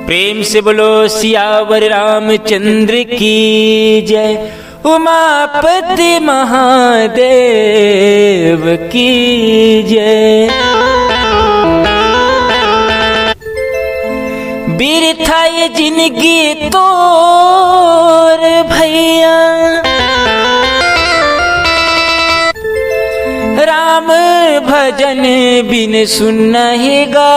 प्रेम से बोलो सियावर रामचंद्र की जय। उमापति महादेव की जय। बिरथा ये जिंदगी तोर भैया, राम भजन बिन सुनहिगा।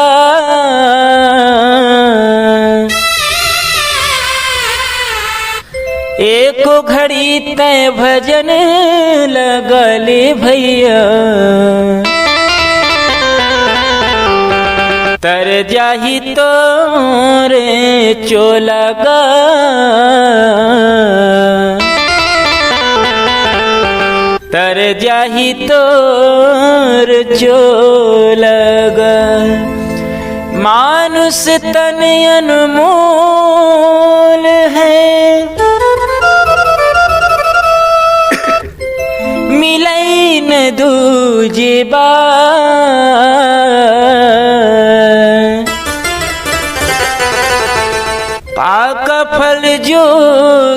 एको घड़ी तय भजन लगले भैया, तर जाही तोरे चोलगा। तर जाही तोर चोलगा। मानुष तन अनमोल है, मिलै न दूजे बार। पाक फल जो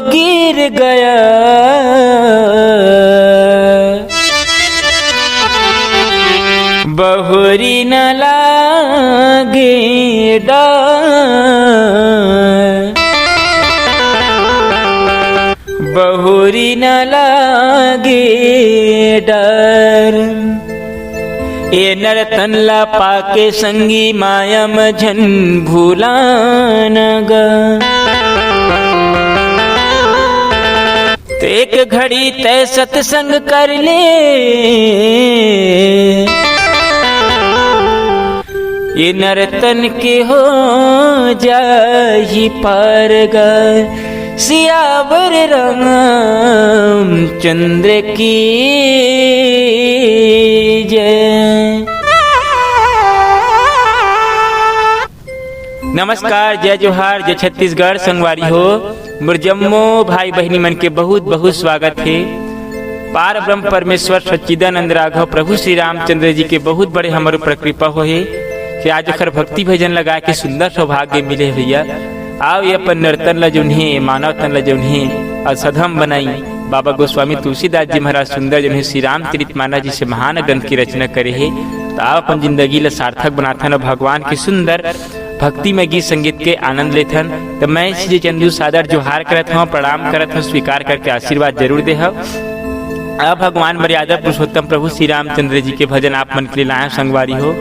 गिर गया, बहुरी न लागे डार। बहुरी न लागे डर। ए नरतन ला पाके संगी माया मझन भूलानगा। तो एक घड़ी तय सत्संग कर ले, ये नरतन के हो जाही पारगा। सियावर रामचंद्र की जय। नमस्कार, जय जोहार, जय छत्तीसगढ़ संगवारी हो। मुरजम्मो भाई बहनी मन के बहुत बहुत स्वागत है। पार ब्रह्म परमेश्वर सच्चिदानंद राघव प्रभु श्री रामचंद्र जी के बहुत बड़े हमारे ऊपर कृपा हो है कि आज अखर भक्ति भजन लगा के सुंदर सौभाग्य मिले भैया। आओ ये अपन नर्तन ला जुन्हे मानव तन ला जुन्हे असधम बनाई। बाबा गोस्वामी तुलसीदास जी महाराज सुंदर जुन्हे श्री रामचरित मानस जी से महान ग्रंथ की रचना करे है। तो आओ अपन जिंदगी ला सार्थक बनाथन और भगवान की सुंदर भक्ति में गीत संगीत के आनंद लेथन। तो मैं श्री चंदू सादर जोहार करत हूँ, प्रणाम करत हूँ, स्वीकार करके आशीर्वाद जरूर दे। अब भगवान मर्यादा पुरुषोत्तम प्रभु श्री रामचंद्र जी के भजन आप मन के लिए लाए संगवारी हो।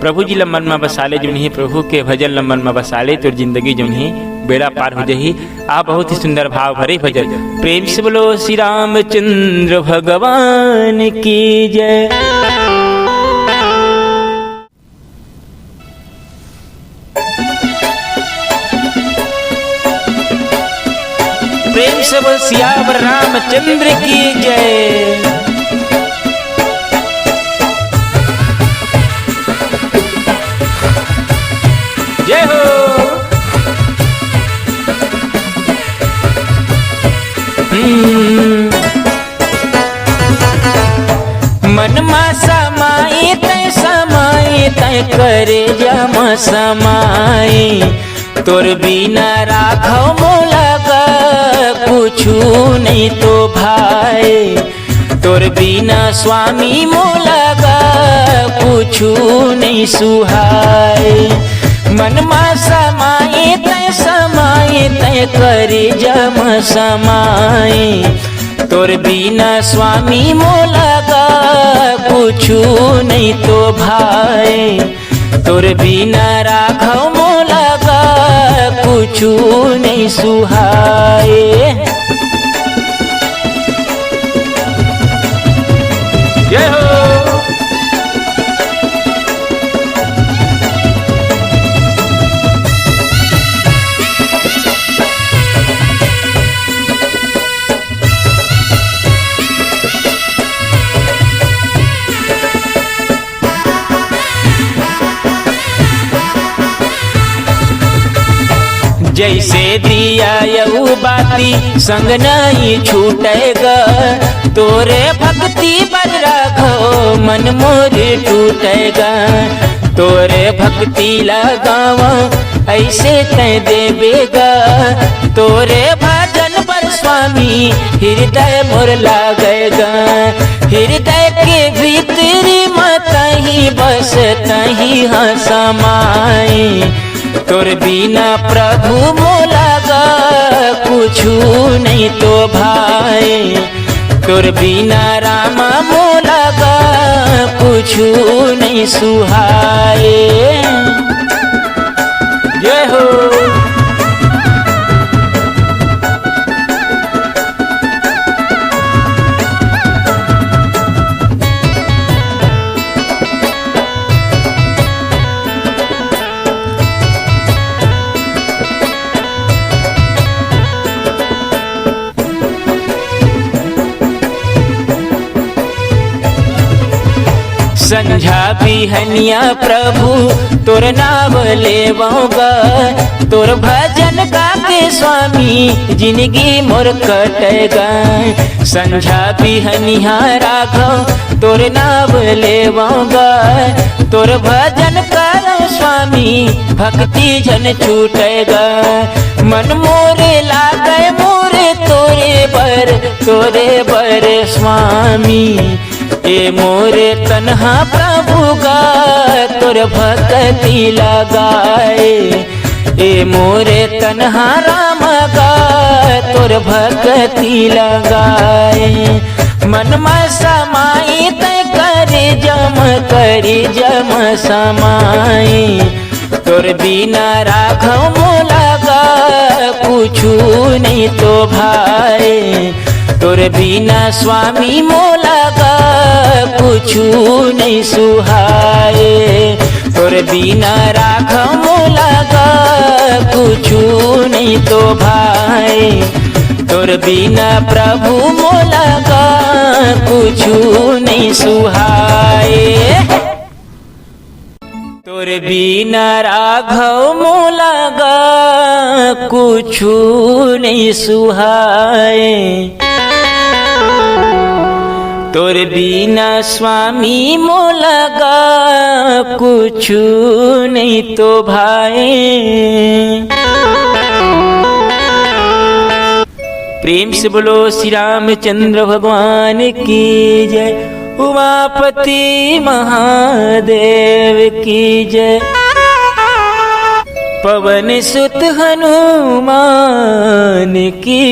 प्रभु जी लमन में बसाले जो नहीं, प्रभु के भजन लमन में बसाले तो जिंदगी जो नहीं बेड़ा पार हो जाही। आप बहुत ही सुंदर भाव भरे भजन। प्रेम से बोलो श्री रामचंद्र भगवान की जय। प्रेम से बोल सियावर रामचंद्र की जय। जय हो। मन मा समाई तय करे जम समाई। तोर बिना राघव मोलगा कुछु नहीं तो भाई। तोर बिना स्वामी मोलगा कुछु नहीं सुहाय। मन मा समाए तय करे जम समाए। तोर बिना स्वामी मोलगा कुछु नहीं तो भाई। तोर बिना राघव मोलगा कुछु नहीं सुहाए। जय हो। जैसे दिया यऊ बाती संग नहीं छूटेगा। तोरे भक्ति पर राघो मन मोर टूटेगा। तोरे भक्ति लगावा ऐसे तय देवेगा तोरे भजन पर स्वामी हृदय मोर लागेगा। हृदय के भीतरी मत ही बस तही हाँ समाए तोर बिना प्रभु मोलागा कुछु नहीं तो भाई तोर बिना रामा मोलागा कुछु नहीं सुहाए। जय हो। संझा बिहनिया प्रभु तोर नाम लेवगा तोर भजन गाके स्वामी जिंदगी मोर कटेगा। संझा बिहनिया राघव तोर नाम लेवगा तोर भजन करो स्वामी भक्ति जन छूटेगा। मन मोरे लागे मोरे तोरे बर स्वामी ए मोरे तन्हा प्रभु गा तोर भक्ति लगाए। ए मोरे तन्हा राम गा तोर भक्ति लगाए। मन में समाई तय करी जम समाई तोर बिना राघव मोलागा कुछु नहीं तो भाई तोर बिना स्वामी मोलागा कुछु नहीं सुहाए तोर बिना राघव मोलागा कुछु नहीं तो भाई तोर बिना प्रभु मोलागा कुछु नहीं सुहाए। तोर बिना राघव मोलागा कुछु नहीं सुहाए तोर बिना स्वामी मोलागा कुछु नहीं तो भाई। प्रेम से बोलो श्री रामचंद्र भगवान की जय। उमापति महादेव की जय। पवन सुत हनुमान की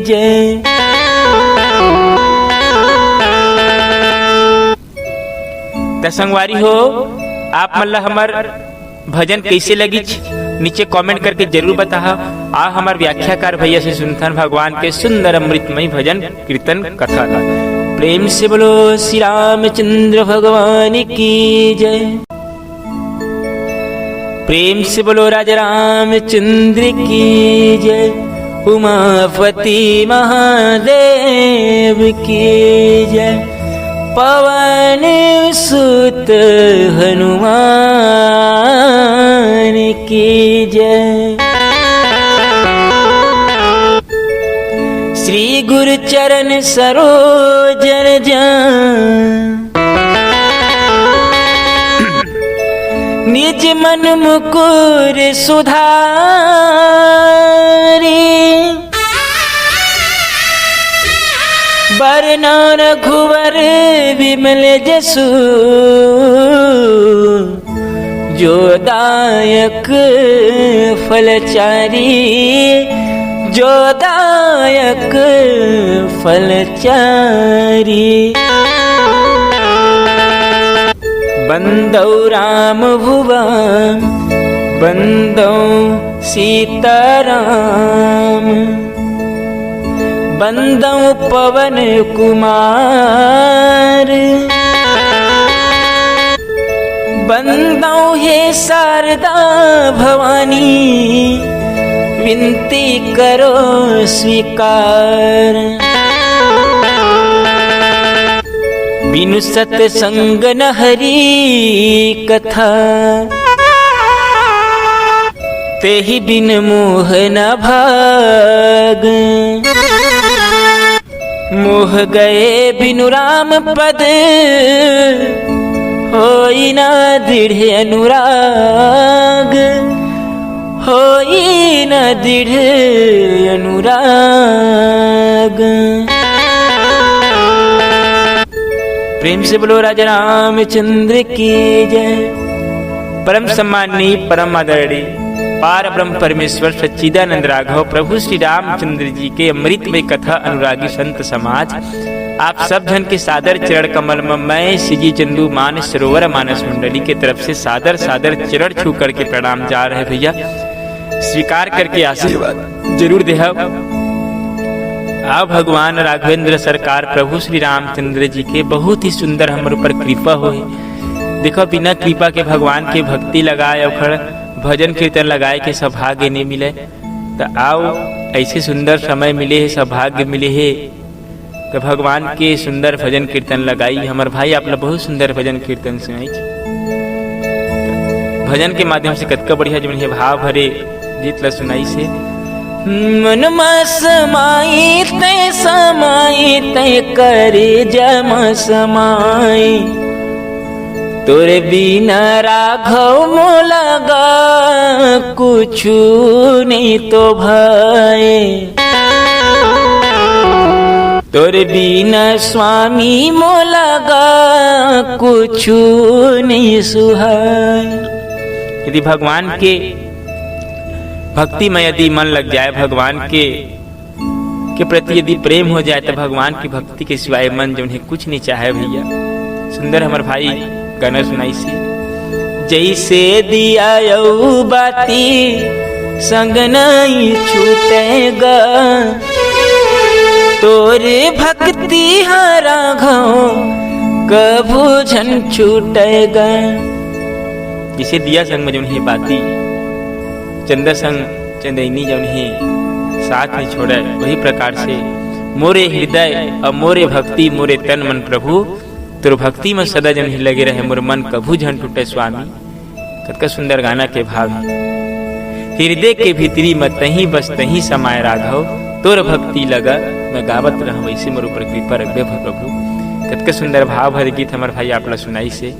जय। संगवारी हो आप मतलब हमार भजन कैसे लगी नीचे कमेंट करके जरूर बता। आ हमार व्याख्याकार भैया से सुनथन भगवान के सुंदर अमृतमय भजन कीर्तन कथा का। प्रेम से बोलो श्री रामचंद्र भगवान की जय। प्रेम से बोलो राजा रामचंद्र की जय। उमापति महादेव की जय। पवन सुत हनुमान की जय। श्री गुरु चरण सरोज निज मन मुकुर सुधारी। बरना रघुवर विमल जसु जो दायक फलचारी। जो दायक फलचारी। बंदौ राम भुवन बंदौ सीताराम। बंदौ पवन कुमार। बंदौ हे शारदा भवानी। विनती करो स्वीकार। बिनु सत्संग न हरि कथा। तेहि बिन मोह न भाग। मोह गए बिनु राम पद। होई ना दृढ़ अनुराग, होई न दृढ़ अनुराग। प्रेम से बोलो राजा रामचंद्र की जय। परम सम्माननीय परम आदरणीय पार ब्रह्म परमेश्वर सच्चिदानंद राघव प्रभु श्री रामचंद्र जी के अमृतमय कथा अनुरागी संत समाज, आप सब जन के सादर चरण कमल में मैं श्री चंदू मानस सरोवर मानस मंडली के तरफ से सादर सादर चरण छू करके प्रणाम जा रहे भैया। स्वीकार करके आशीर्वाद जरूर दे। आप भगवान राघवेंद्र सरकार प्रभु श्री रामचंद्र जी के बहुत ही सुंदर हमारे ऊपर कृपा हो। देखो बिना कृपा के भगवान के भक्ति लगाए और भजन कीर्तन लगाए के सौभाग्य नहीं मिले। तो आओ ऐसे सुंदर समय मिले है, सौभाग्य मिले है तो भगवान के सुंदर भजन कीर्तन लगाई। हमारे भाई आप लोग बहुत सुंदर भजन कीर्तन सुनाई। भजन के माध्यम से कतका बढ़िया जो भाव भरे गीत ला सुनाई से। मन समाई ते समाई ते करे जम समाई, तोरे बिना राघव मोलगा कुछु नहीं तो भाई, तोरे बिना स्वामी मोलगा कुछु नहीं सुहाय। यदि भगवान के भक्ति में यदि मन लग जाए, भगवान के प्रति यदि प्रेम हो जाए तो भगवान की भक्ति के सिवाय मन जो कुछ नहीं चाहे भैया। सुंदर हमारे भाई गाना सुनाई से। जैसे दिया यऊ बाती संग नहीं छूटेगा, तोरे भक्ति हरा घाव कभू झन छूटेगा। जिसे दिया संग में जो बाती चंदा संग चंदैनी जौन ही साथ नहीं छोड़े, वही प्रकार से मोरे हृदय और मोरे भक्ति मोरे तन मन प्रभु तोर भक्ति में सदा जन ही लगे रहे, मोर मन कभू झन टूटे स्वामी। कतका सुंदर गाना के भाव है। हृदय के भीतरी मत तही बस तही समाय राघव, तोर भक्ति लगा मैं गावत रहा वैसे मोर ऊपर कृपा रखे प्रभु। कतका सुंदर भाव भरे गीत हमारे भाई आप सुनाई से।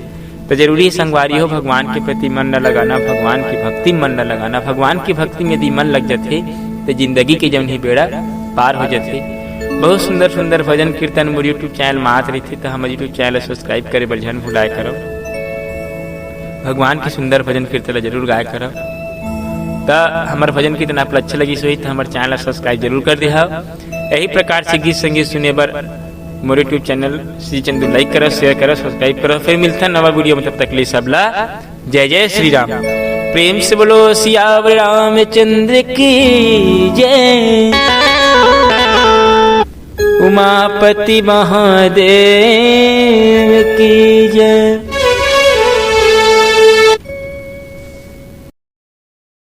तो जरूरी संगवारी हो भगवान के प्रति मन न लगाना, भगवान की भक्ति मन न लगाना। भगवान की भक्ति में यदि मन लग जाते तो जिंदगी के जौन ही बेड़ा पार हो जाते। बहुत सुंदर सुंदर भजन कीर्तन मोर यूट्यूब चैनल में आत रही थी, तो हमारे यूट्यूब चैनल सब्सक्राइब करे बलझन भुलाए करो। भगवान के सुंदर भजन कीर्तन जरूर गाय करो। तो हमारे भजन कीर्तन आप अच्छा लगी सोई तो हमारे चैनल सब्सक्राइब जरूर कर दे। यही प्रकार से गीत संगीत सुने बर मोर YouTube channel Shri Chandu like करो, शेयर करो, सब्सक्राइब करो। फिर मिलता नवा वीडियो में, तब तक लिए सब ला जय जय श्री राम। प्रेम से बोलो सियावर रामचंद्र की जय। उमापति महादेव की जय।